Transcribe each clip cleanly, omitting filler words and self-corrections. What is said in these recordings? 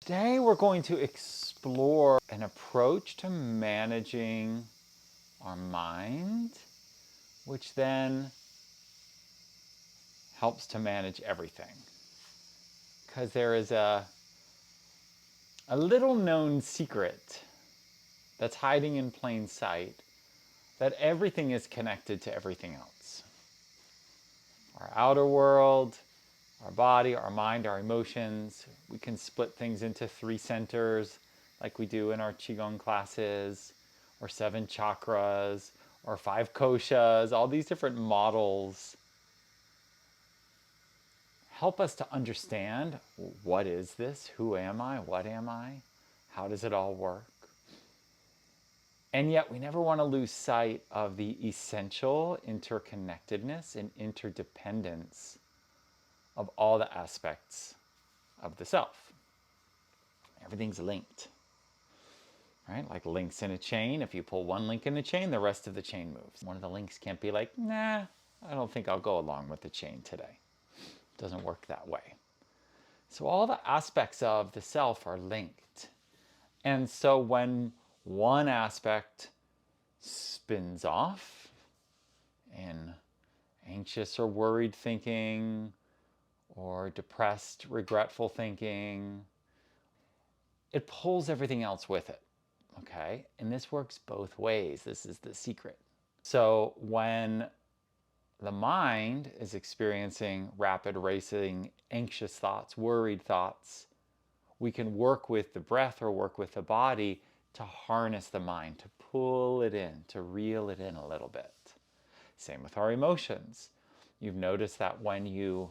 Today we're going to explore an approach to managing our mind, which then helps to manage everything. Because there is a little known secret that's hiding in plain sight that everything is connected to everything else. Our outer world, our body, our mind, our emotions. We can split things into 3 centers like we do in our Qigong classes, or 7 chakras, or 5 koshas. All these different models help us to understand, what is this? Who am I? What am I? How does it all work? And yet we never want to lose sight of the essential interconnectedness and interdependence of all the aspects of the self. Everything's linked, right? Like links in a chain. If you pull one link in the chain, the rest of the chain moves. One of the links can't be like, nah, I don't think I'll go along with the chain today. It doesn't work that way. So all the aspects of the self are linked. And so when one aspect spins off in anxious or worried thinking, or depressed, regretful thinking, it pulls everything else with it, okay? And this works both ways. This is the secret. So when the mind is experiencing rapid racing, anxious thoughts, worried thoughts, we can work with the breath or work with the body to harness the mind, to pull it in, to reel it in a little bit. Same with our emotions. You've noticed that when you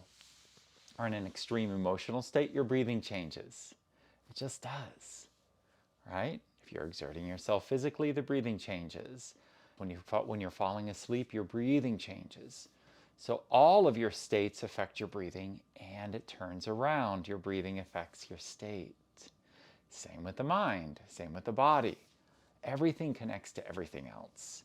are in an extreme emotional state, your breathing changes. It just does, right? If you're exerting yourself physically, the breathing changes. When you're falling asleep, your breathing changes. So all of your states affect your breathing, and it turns around. Your breathing affects your state. Same with the mind, same with the body. Everything connects to everything else.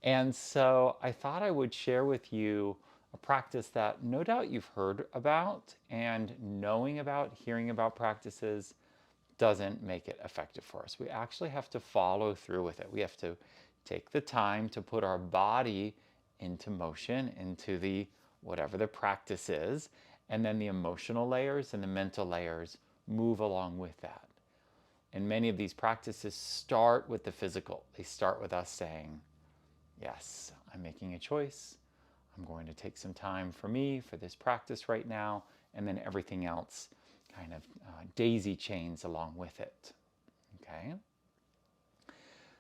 And so I thought I would share with you a practice that no doubt you've heard about, and knowing about, hearing about practices doesn't make it effective for us. We actually have to follow through with it. We have to take the time to put our body into motion, into the whatever the practice is, and then the emotional layers and the mental layers move along with that. And many of these practices start with the physical. They start with us saying, yes, I'm making a choice. I'm going to take some time for me, for this practice right now, and then everything else kind of daisy chains along with it. Okay?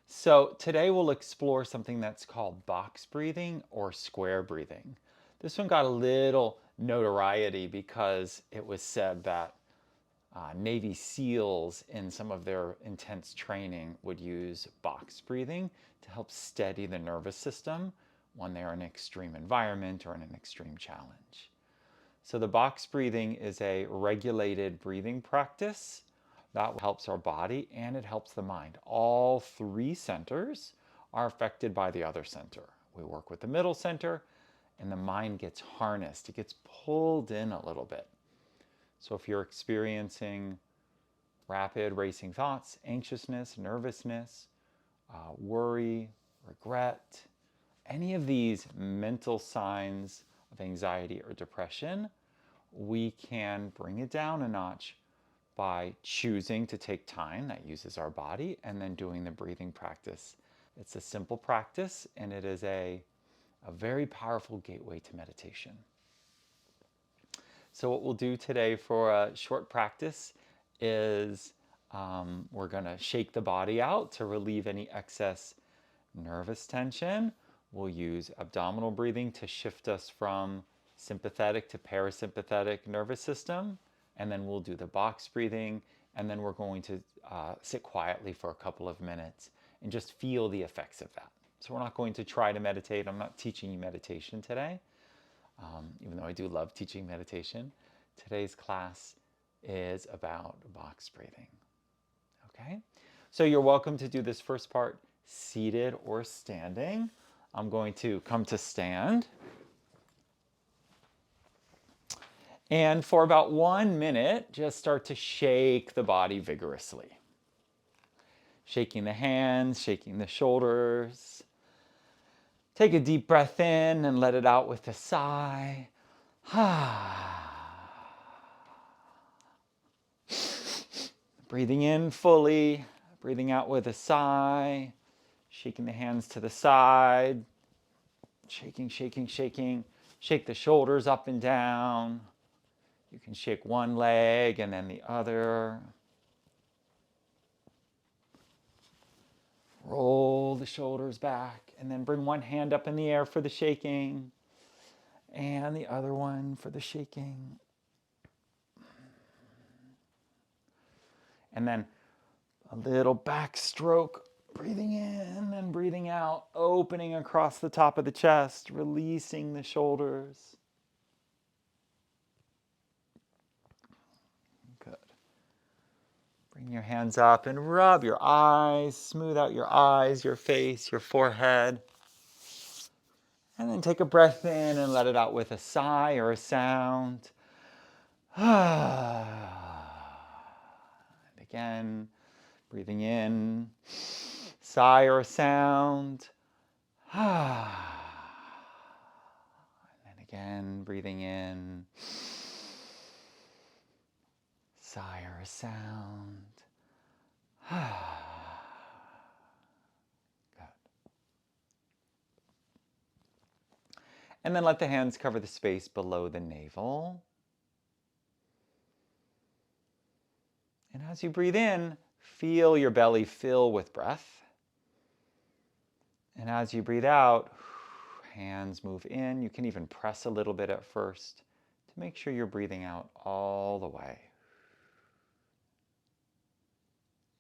So today we'll explore something that's called box breathing or square breathing. This one got a little notoriety because it was said that Navy SEALs in some of their intense training would use box breathing to help steady the nervous system when they're in an extreme environment or in an extreme challenge. So the box breathing is a regulated breathing practice that helps our body and it helps the mind. All 3 centers are affected by the other center. We work with the middle center and the mind gets harnessed. It gets pulled in a little bit. So if you're experiencing rapid racing thoughts, anxiousness, nervousness, worry, regret, any of these mental signs of anxiety or depression, we can bring it down a notch by choosing to take time that uses our body and then doing the breathing practice. It's a simple practice and it is a very powerful gateway to meditation. So what we'll do today for a short practice is we're going to shake the body out to relieve any excess nervous tension. We'll use abdominal breathing to shift us from sympathetic to parasympathetic nervous system. And then we'll do the box breathing. And then we're going to sit quietly for a couple of minutes and just feel the effects of that. So we're not going to try to meditate. I'm not teaching you meditation today. Even though I do love teaching meditation, today's class is about box breathing. Okay? So you're welcome to do this first part seated or standing. I'm going to come to stand. And for about 1 minute, just start to shake the body vigorously. Shaking the hands, shaking the shoulders. Take a deep breath in and let it out with a sigh. Breathing in fully, breathing out with a sigh. Shaking the hands to the side. Shaking, shaking, shaking. Shake the shoulders up and down. You can shake one leg and then the other. Roll the shoulders back and then bring one hand up in the air for the shaking and the other one for the shaking. And then a little backstroke, breathing in and breathing out, opening across the top of the chest, releasing the shoulders. Good. Bring your hands up and rub your eyes, smooth out your eyes, your face, your forehead. And then take a breath in and let it out with a sigh or a sound. And again, breathing in, sigh or a sound. And then again, breathing in, sigh or a sound. Good. And then let the hands cover the space below the navel. And as you breathe in, feel your belly fill with breath. And as you breathe out, hands move in. You can even press a little bit at first to make sure you're breathing out all the way.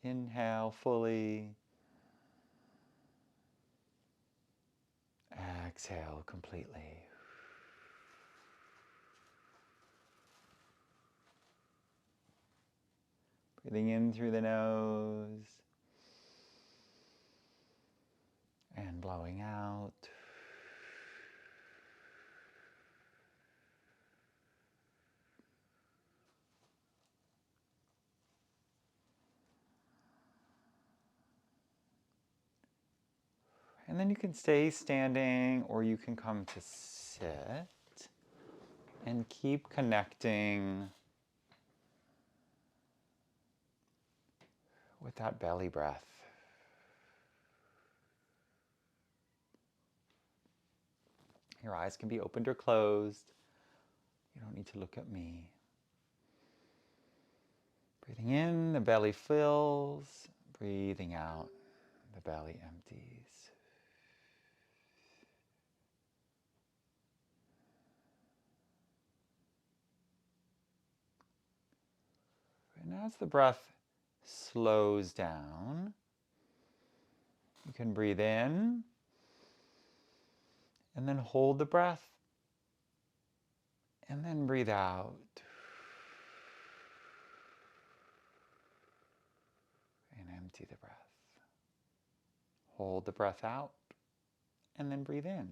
Inhale fully. Exhale completely. Breathing in through the nose and blowing out. And then you can stay standing or you can come to sit and keep connecting with that belly breath. Your eyes can be opened or closed. You don't need to look at me. Breathing in, the belly fills. Breathing out, the belly empties. And as the breath slows down, you can breathe in and then hold the breath and then breathe out. And empty the breath. Hold the breath out and then breathe in.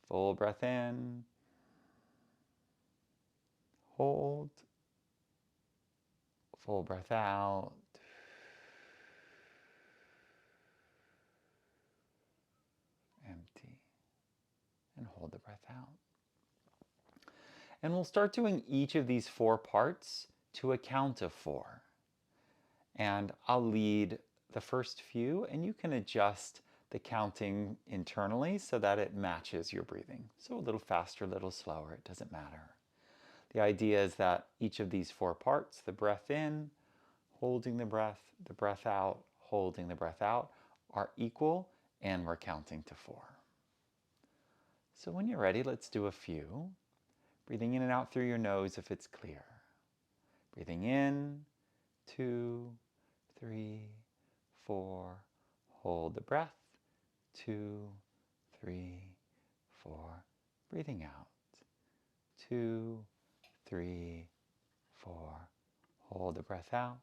Full breath in. Hold. Full breath out. Empty. And hold the breath out. And we'll start doing each of these 4 parts to a count of 4. And I'll lead the first few, and you can adjust the counting internally so that it matches your breathing. So a little faster, a little slower, it doesn't matter. The idea is that each of these 4 parts, the breath in, holding the breath out, holding the breath out, are equal, and we're counting to 4. So when you're ready, let's do a few. Breathing in and out through your nose if it's clear. Breathing in, 2, 3, 4. Hold the breath, 2, 3, 4. Breathing out, 2, 3, 4. Hold the breath out,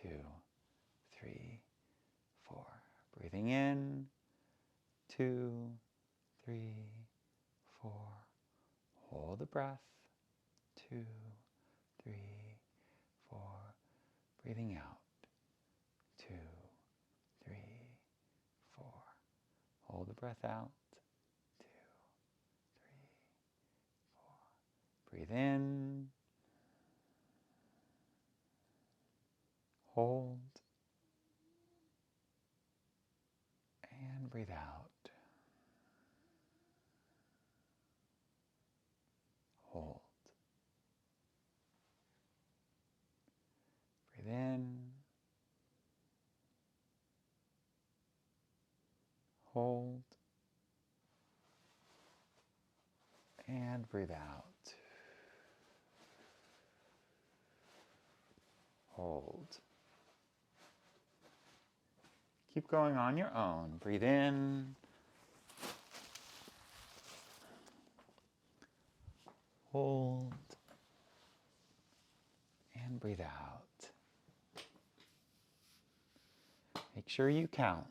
2, 3, 4. Breathing in, 2, 3, 4. Hold the breath. 2, 3, 4. Breathing out. 2, 3, 4. Hold the breath out. 2, 3, 4. Breathe in. Hold. And breathe out. Hold. Breathe in. Hold. And breathe out. Hold. Keep going on your own. Breathe in. Hold. And breathe out. Make sure you count.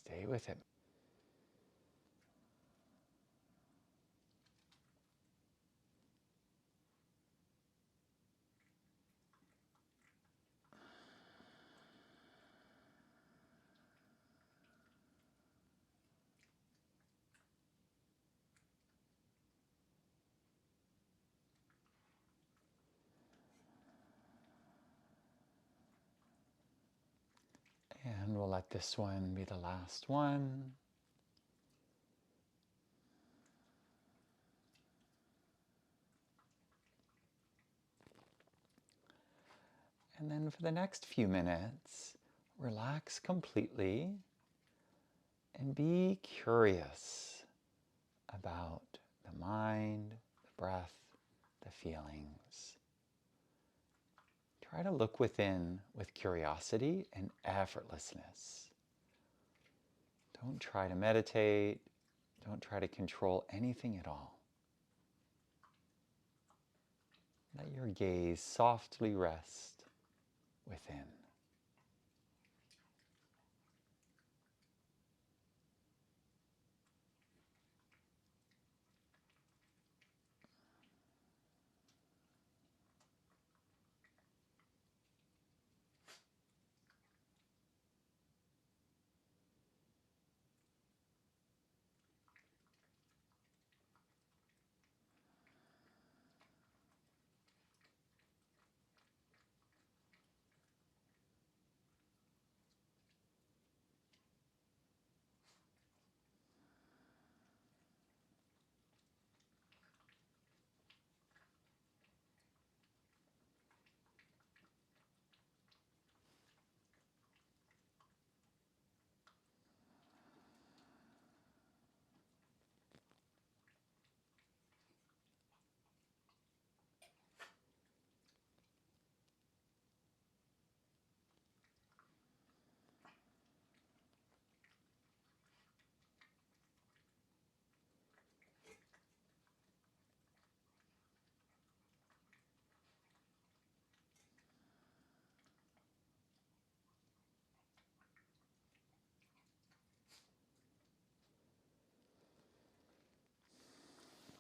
Stay with it. And we'll let this one be the last one. And then for the next few minutes, relax completely and be curious about the mind, the breath, the feelings. Try to look within with curiosity and effortlessness. Don't try to meditate. Don't try to control anything at all. Let your gaze softly rest within.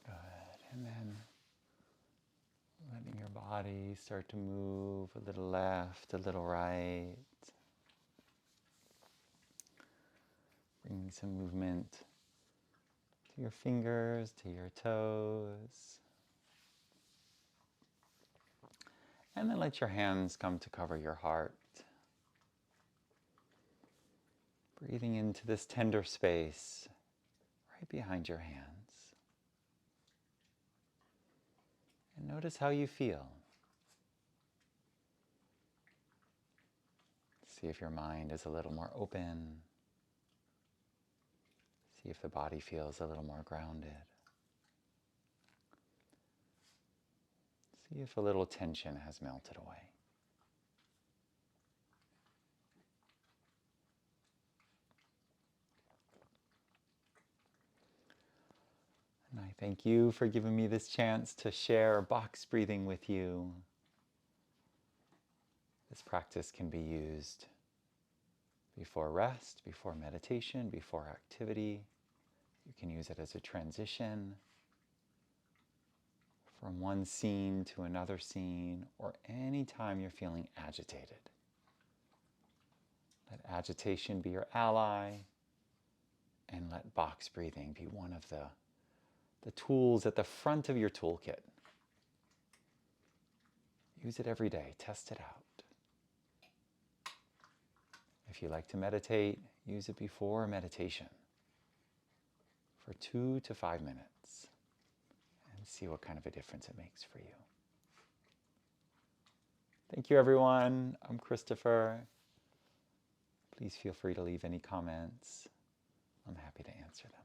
Good. And then letting your body start to move a little left, a little right. Bringing some movement to your fingers, to your toes. And then let your hands come to cover your heart. Breathing into this tender space right behind your hands. And notice how you feel. See if your mind is a little more open. See if the body feels a little more grounded. See if a little tension has melted away. And I thank you for giving me this chance to share box breathing with you. This practice can be used before rest, before meditation, before activity. You can use it as a transition from one scene to another scene, or any time you're feeling agitated. Let agitation be your ally, and let box breathing be one of the tools at the front of your toolkit. Use it every day. Test it out. If you like to meditate, use it before meditation for 2 to 5 minutes and see what kind of a difference it makes for you. Thank you, everyone. I'm Christopher. Please feel free to leave any comments. I'm happy to answer them.